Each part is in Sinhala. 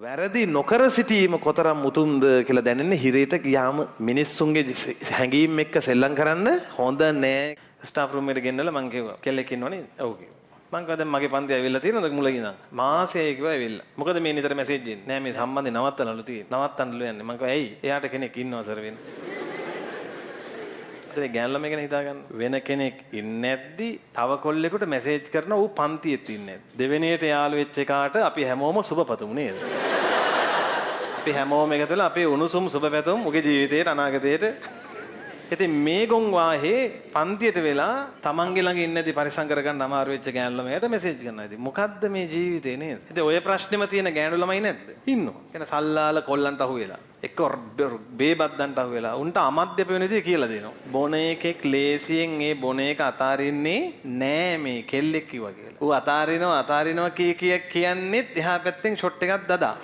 වැරදි නොකර සිටීම කොතරම් උතුම්ද කියලා දැනෙන්නේ හිරේට ගියාම මිනිස්සුන්ගේ හැඟීම් එක්ක සෙල්ලම් කරන්න හොඳ නෑ. ස්ටාෆ් රූම් එකට ගෙන්නලා මං කිව්වා කෙල්ලෙක් ඉන්නවනේ. ඔව් කිව්වා. මං කිව්වා දැන් මගේ පන්ති ඇවිල්ලා තියෙනවද මුලගේ ඉඳන්. මාසෙයි කිව්වා ඇවිල්ලා. මොකද මේ නිතර මැසේජ් එන්නේ. නෑ මේ සම්බන්ධය නවත්තනලු තියෙන්නේ. නවත්තන්නලු යන්නේ. මං කිව්වා ඇයි? එයාට කෙනෙක් ඉන්නවා සර් වෙන. ඒ ගෑනලා මේක හිතා ගන්න. වෙන කෙනෙක් ඉන්නේ නැද්දි තව කොල්ලෙකුට මැසේජ් කරන ඌ පන්තියෙත් ඉන්නේ නැද්දි. දෙවෙනියට යාළු වෙච්ච එකාට අපි හැමෝම සුබපතමු නේද? අපි හැමෝම එකතු වෙලා අපේ උණුසුම් සුබ පැතුම් උගේ ජීවිතේට අනාගතයට. ඉතින් මේ ගොන් වාහේ පන්තියට වෙලා තමන්ගේ ළඟ ඉන්නේදී පරිසම් කරගන්න අමාරු වෙච්ච ගෑනු ළමයට මැසේජ් කරනවා. ඉතින් මොකද්ද මේ ජීවිතේ නේද? ඉතින් ඔය ප්‍රශ්නෙම තියෙන ගෑනු ළමයි නැද්ද? ඉන්නවා. කියන සල්ලාල කොල්ලන්ට අහු වෙලා. එක්ක බේබද්දන්ට අහු වෙලා. උන්ට අමද්ද වෙන විදිහ කියලා දෙනවා. බොන එකෙක් ලේසියෙන් ඒ බොන එක අතාරින්නේ නෑ මේ කෙල්ලෙක් කිව්වා කියලා. ඌ අතාරිනවා කියන්නේත් එහා පැත්තෙන් ෂොට් එකක් දදා.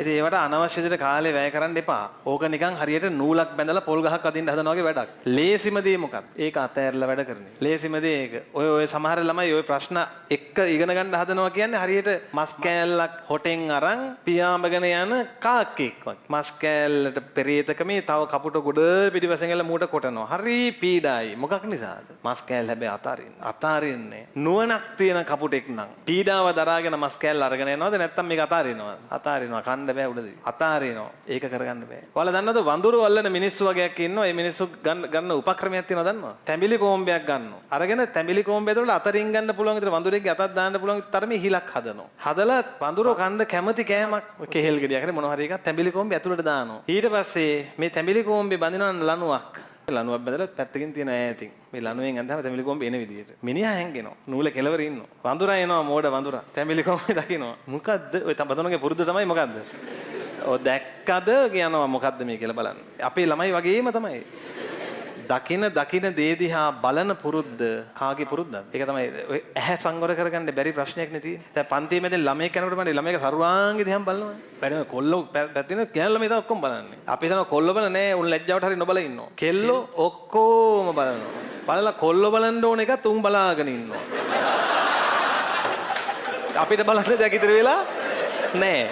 ඉතින් ඒවට අනවශ්‍ය විදිහට කාලේ වැය කරන්න එපා. ඕක නිකන් හරියට නූලක් බැඳලා පොල් ගහක් අදින්න හදනවා වගේ වැඩක්. ලේසිම දේ මොකක්ද? ඒක අතෑරලා වැඩ කරන්නේ. ලේසිම දේ ඒක. ඔය සමහර ළමයි ඔය ප්‍රශ්න එක්ක ඉගෙන ගන්න හදනවා කියන්නේ හරියට මස් කෑල්ලක් හොටෙන් අරන් පියාඹගෙන යන කාක්කෙක් වගේ. මස් කෑල්ලට පෙරේතකමේ තව කපුට ගොඩ පිටිපස්සෙන් එල්ල මූට කොටනවා. හරි පීඩායි. මොකක් නිසාද? මස් කෑල්ල හැබැයි අතාරින්නේ. නුවණක් තියෙන කපුටෙක් නම් පීඩාව දරාගෙන මස් කෑල්ල අරගෙන යනවද නැත්නම් මේක අතාරිනවද? අතාරිනවා. බෑ උඩදී අතාරිනවා. ඒක කරගන්න බෑ. ඔයාලා දන්නවද වඳුරු අල්ලන මිනිස්සු වගේක් ඉන්නවා. මේ මිනිස්සු ගන්න උපක්‍රමයක් තියෙනවා දන්නවද? තැඹිලි කොම්බයක් ගන්නවා. අරගෙන තැඹිලි කොම්බය ඇතුළට අතරින් ගන්න පුළුවන් විතර වඳුරෙක්ගේ අතක් දාන්න පුළුවන් තරමේ හිලක් හදනවා. හදලා වඳුරෝ කන්න කැමති කෑමක් කෙහෙල් ගෙඩියක් හරි මොනවා හරි එකක් තැඹිලි කොම්බය ඇතුළට දානවා. ඊට පස්සේ මේ තැඹිලි කොම්බේ බඳිනවා ලණුවක්. ලණුවක් බඳලා පැත්තකින් තියෙන ඈතින් මේ ලණුවෙන් ඇඳහම තැඹිලි කොම්බේ එන විදියට. මිනිහා හැංගෙනවා. නූල කෙලවර ඉන්නවා. වඳුරා එනවා මෝඩ වඳුරා. තැඹිලි කොම්බේ දකින්නවා. මොකද්ද? ඔය බඳුනගේ පුරුද්ද තමයි මොකද්ද? ඔය දැක්කද කියනවා මොකද්ද මේ කියලා බලන්න. අපේ ළමයි වගේම තමයි. දකින දේ දිහා බලන පුරුද්ද කාගේ පුරුද්දද? ඒක තමයි ඔය ඇහැ සංවර කරගන්න බැරි ප්‍රශ්නයක් නේ තියෙන්නේ. දැන් පන්තියේ මැදින් ළමයෙක් යනකොට මම ළමයිගේ සරුවාංගේ දිහාම බලනවා. බැරිම කොල්ලෝ පැත්තෙන ගෑනු ළමයි තමයි ඔක්කොම බලන්නේ. අපි හිතනවා කොල්ලෝ බල නෑ උන් ලැජ්ජාවට හරි නොබල ඉන්නවා. කෙල්ලෝ ඔක්කොම බලනවා. බලලා කොල්ලෝ බලන්න ඕන එකත් උන් බලාගෙන ඉන්නවා. අපිට බලන්න දෙයක් ඉතුරු වෙලා නෑ.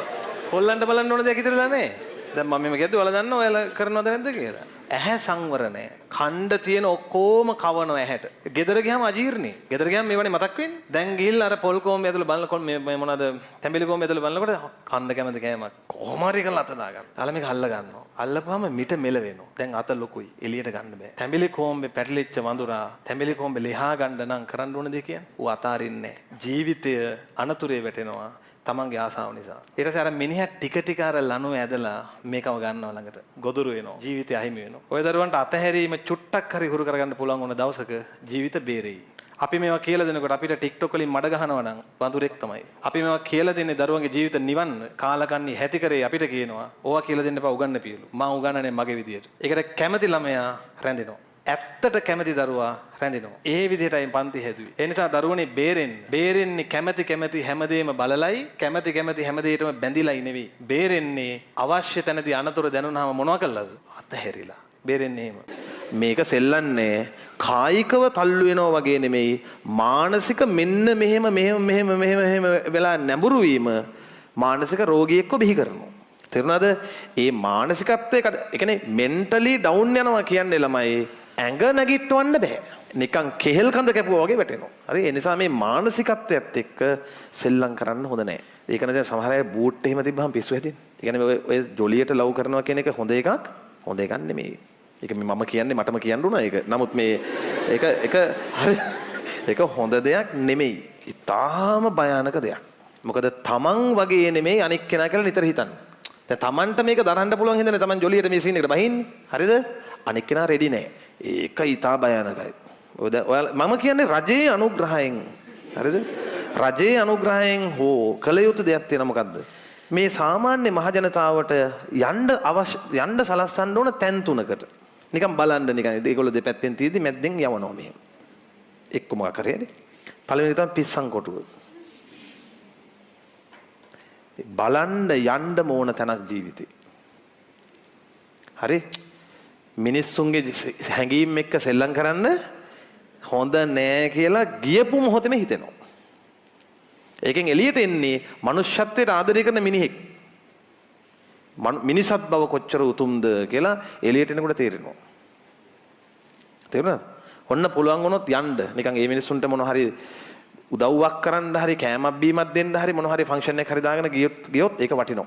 කොල්ලන්ට බලන්න ඕන දෙයක් ඉතිරිලා නැහැ. දැන් මම මේ කියද්දි ඔයාලා දන්නව ඔයාලා කරනවද නැද්ද කියලා. ඇහැ සංවර නැහැ. කණ්ඩ තියෙන ඔක්කොම කවනවා ඇහැට. ගෙදර ගියාම අජීර්ණේ. ගෙදර ගියාම මේවනේ මතක් වෙන්නේ. දැන් ගිහිල්ලා අර පොල් කොම්බේ ඇතුළේ බලනකොට මේ මොනවාද තැඹිලි කොම්බේ ඇතුළේ බලනකොට කණ්ඩ කැමති කෑමක් කොහොම හරි කරලා අත දා ගන්න. තාල මේක අල්ල ගන්නවා. අල්ලපුවාම මිට මෙල වෙනවා. දැන් අත ලොකුයි. එළියට ගන්න බෑ. තැඹිලි කොම්බේ පැටලිච්ච වඳුරා තැඹිලි කොම්බේ ලිහා ගන්න නම් කරන්න ඕන දේ කියන්නේ. ඌ අතාරින්නේ නැහැ. ජීවිතය අනතුරේ වැටෙනවා. තමන්ගේ ආසාව නිසා. ඊට පස්සේ අර මිනිහා ටික අර ලණුව ඇදලා මේකව ගන්නවා ළඟට. ගොදුරු වෙනවා. ජීවිතය අහිමි වෙනවා. ඔය දරුවන්ට අතහැරීම චුට්ටක් හරි හුරු කරගන්න පුළුවන් වුණ දවසක ජීවිත බේරෙයි. අපි මේවා කියලා දෙනකොට අපිට TikTok වලින් මඩ ගහනවා නම් වඳුරෙක් තමයි. අපි මේවා කියලා දෙන්නේ දරුවන්ගේ ජීවිත නිවන්න කාලකන්ණි හැටි කරේ අපිට කියනවා. ඕවා කියලා දෙන්න එපා උගන්න පියලු. මම උගන්නන්නේ මගේ විදියට. ඒකට කැමති ළමයා රැඳෙනවා. ඇත්තට කැමති දරුවා රැඳෙනවා. ඒ විදිහටයි පන්ති හැදුවේ. ඒ නිසා දරුවනේ බේරෙන්නේ කැමති හැමදේම බලලයි කැමති හැමදේටම බැඳිලායි නෙවෙයි. බේරෙන්නේ අවශ්‍ය තැනදී අනතුරු දැනුනහම මොනවා කළාද? අතහැරිලා. බේරෙන්නේ එහෙම. මේක සෙල්ලන්නේ කායිකව තල්ලු වෙනවා වගේ නෙමෙයි මානසික මෙන්න මෙහෙම වෙලා නැඹුරු වීම මානසික රෝගියෙක්ව බිහි කරනවා. තේරුණාද? ඒ මානසිකත්වයේ ඒ කියන්නේ මෙන්ටලි ඩවුන් යනවා කියන්නේ ළමයි ඇඟ නැගිටවන්න බෑ. නිකන් කෙහෙල් කඳ කැපුවා වගේ වැටෙනවා. හරි ඒ නිසා මේ මානසිකත්වයත් එක්ක සෙල්ලම් කරන්න හොඳ නෑ. ඒක නේද සමහර අය බූට් එහෙම තිබ්බහම පිස්සු හැදෙන්නේ. ඒ කියන්නේ ඔය ජොලියට ලව් කරනවා කියන එක හොඳ එකක් නෙමෙයි. ඒක මම කියන්නේ මටම කියන්න උනා ඒක. නමුත් මේ ඒක හොඳ දෙයක් නෙමෙයි. ඉතාම භයානක දෙයක්. මොකද තමන් වගේ නෙමෙයි අනික් කෙනා කියලා නිතර හිතන්න. දැන් තමන්ට මේක දරන්න පුළුවන් හින්දානේ තමන් ජොලියට මේ සීන් එකට බහින්නේ. හරිද? අනික් කෙනා රෙඩි නෑ. ඒක ඉතා භයානකයි. මම කියන්නේ රජයේ අනුග්‍රහයෙන්. හරිද? රජයේ අනුග්‍රහයෙන් හෝ කළ යුතු දෙයක් තියෙනවා මොකද්ද? මේ සාමාන්‍ය මහ ජනතාවට යන්න සලස්සන්න ඕන තැන් තුනකට. නිකන් බලන්න නිකන් ඒගොල්ලෝ දෙපැත්තෙන් තියෙද්දි මැද්දෙන් යවනවා මෙහෙම. එක්ක මොකක් කරේනේ? පළවෙනි එක තමයි පිස්සන් කොටුව. බලන්න යන්න ඕන තැනක් ජීවිතේ. හරි? මිනිස්සුන්ගේ හැඟීම් එක්ක සෙල්ලම් කරන්න හොඳ නෑ කියලා ගියපු මොහොතේම හිතෙනවා. ඒකෙන් එළියට එන්නේ මනුෂ්‍යත්වයට ආදරය කරන මිනිහෙක්. මිනිසත් බව කොච්චර උතුම්ද කියලා එළියට එනකොට තේරෙනවා. තේරුණාද? ඔන්න පුළුවන් වුණොත් යන්න නිකන් මේ මිනිස්සුන්ට මොන හරි උදව්වක් කරන්න හරි කෑමක් බීමක් දෙන්න හරි මොන හරි ෆන්ක්ෂන් එකක් හරි දාගෙන ගියොත් ඒක වටිනවා.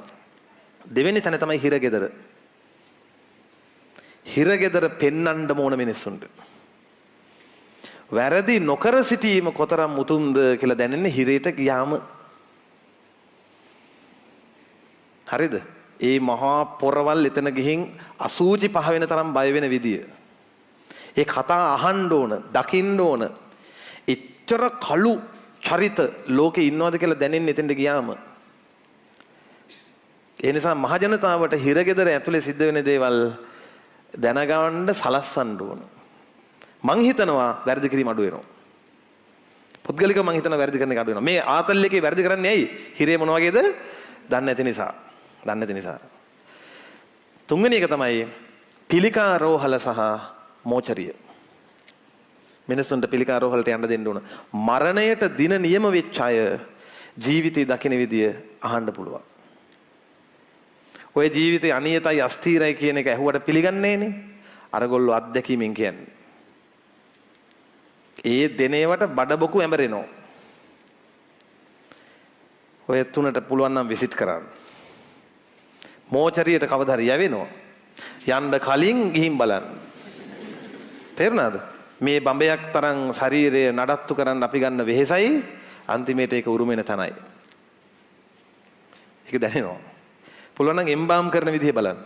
දෙවෙනි තැන තමයි හිරගෙදර. හිරගෙදර පෙන්වන්න ඕන මිනිස්සුන්ට. වැරදි නොකර සිටීම කොතරම් උතුම්ද කියලා දැනෙන්නේ හිරේට ගියාම. හරිද? ඒ මහා පොරවල් එතන ගිහින් අසූචි පහ වෙන තරම් බය වෙන විදිය. ඒ කතා අහන්න ඕන, දකින්න ඕන. එච්චර කළු චරිත ලෝකේ ඉන්නවද කියලා දැනෙන්නේ එතෙන්ට ගියාම. ඒ නිසා මහ ජනතාවට හිරගෙදර ඇතුලේ සිද්ධ වෙන දේවල් දැනගන්න සලස්සන්න ඕන. මං හිතනවා වැරදි කිරීම අඩු වෙනවා. පුද්ගලිකව මං හිතනවා වැරදි කරන එක අඩු වෙනවා. මේ ආතල් එකේ වැරදි කරන්නේ ඇයි? හිරේ මොන වගේද? දන්නේ නැති නිසා. දන්නේ නැති නිසා. තුන්වෙනි එක තමයි පිළිකා රෝහල සහ මෝචරිය. මිනිසුන්ට පිළිකා රෝහලට යන්න දෙන්න ඕන. මරණයට දින නියම වෙච්ච අය ජීවිතේ දකින විදිය අහන්න පුළුවන්. ඔය ජීවිතේ අනියතයි අස්ථිරයි කියන එක ඇහුවට පිළිගන්නේ නේ. අරගොල්ලෝ අත්දැකීමෙන් කියන්නේ. ඒ දෙනේවට බඩබොකු ඇඹරෙනවා. ඔය තුනට පුළුවන් නම් විසිට් කරන්න. මෝචරියට කවදා හරි යවෙනවා. යන්න කලින් ගිහින් බලන්න. තේරුණාද? මේ බඹයක් තරම් ශරීරය නඩත්තු කරන්න අපි ගන්න වෙහෙසයි අන්තිමේට ඒක උරුම වෙන තැනයි. ඒක දැනෙනවා. පුළුවන් නම් එම්බාම් කරන විදිහ බලන්න.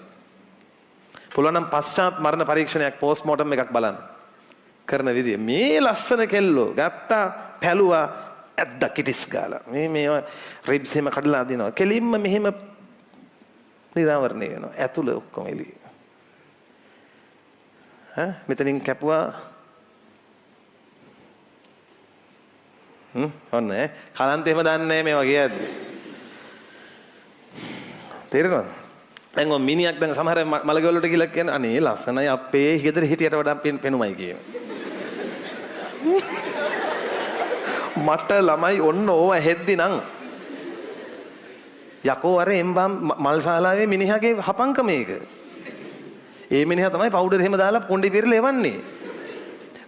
පුළුවන් නම් පශ්චාත් මරණ පරීක්ෂණයක් පෝස්ට් මෝටම් එකක් බලන්න. කරන විදිය මේ ලස්සන කෙල්ලෝ ගත්තා පැලුවා ඇද්ද කිටිස් ගාලා මේ රිබ්ස් එහෙම කඩලා අදිනවා කෙලින්ම මෙහෙම නිරාවරණය වෙනවා ඇතුළ ඔක්කොම එළිය මෙතනින් කැපුවා ඔන්න කලන්ත එහෙම දන්නේ නැහැ මේ වගේ ඇද්ද තේරෙනවද දැන් ඔය මිනිහක් දැන් සමහර මලගෙවල් වලට ගිහලා කියන අනේ ලස්සනයි අපේ ගෙදර හිටියට වඩා පෙනුමයි කියන මට ළමයි ඔන්න ඕව හෙද්දි නම් යකෝ අර එම්බම් මල්ශාලාවේ මිනිහාගේ හපංක මේක. ඒ මිනිහා තමයි පවුඩර් එහෙම දාලා පොණ්ඩි පිරලා එවන්නේ.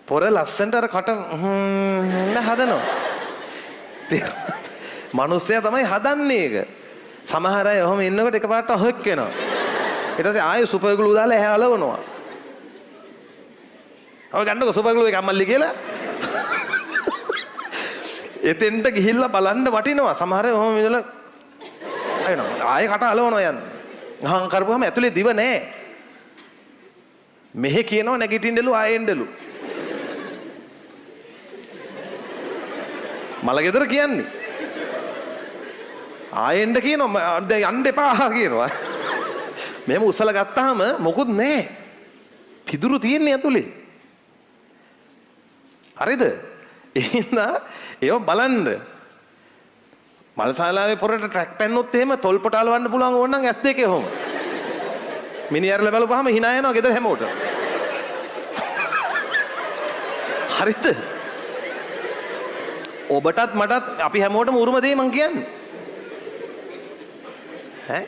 පොර ලස්සනට අර කට හදනවා. මිනිස්සයා තමයි හදන්නේ ඒක. සමහර අය ඔහොම ඉන්නකොට එකපාරට අහක් වෙනවා. ඊට පස්සේ ආයෙ සුපර් ග්ලූ දාලා එහා අලවනවා. ඔය ගන්නකො සුපර් ග්ලූ එක අම්මල්ලි කියලා. එතෙන්ට ගිහිල්ලා බලන්න වටිනවා. සමහර අය ඔහොම ඉඳලා අයනවා. ආයෙ කට අලවනවා යන්නේ. ගහන් කරපුවාම ඇතුලේ දිව නැහැ. මෙහෙ කියනවා නැගිටින්නලු ආයෙන්නලු. මලගෙදර කියන්නේ. ආයෙන්න කියනවා දැන් යන්න එපා කියනවා. මෙහෙම උසලා ගත්තාම මොකුත් නැහැ. පිදුරු තියෙන්නේ ඇතුලේ. හරිද? එහෙනම් ඒව බලන්න. මල්ශාලාවේ පොරට ට්‍රැක් පැන්නොත් එහෙම තොල්පොට අලවන්න පුළුවන් ඕන නම් ඇස් දෙකේ ඔහොම. මිනිහාරලා බලපුවාම hina යනවා ගෙදර හැමෝටම. හරිද? ඔබටත් මටත් අපි හැමෝටම උරුම දෙයි මං කියන්නේ. ඈ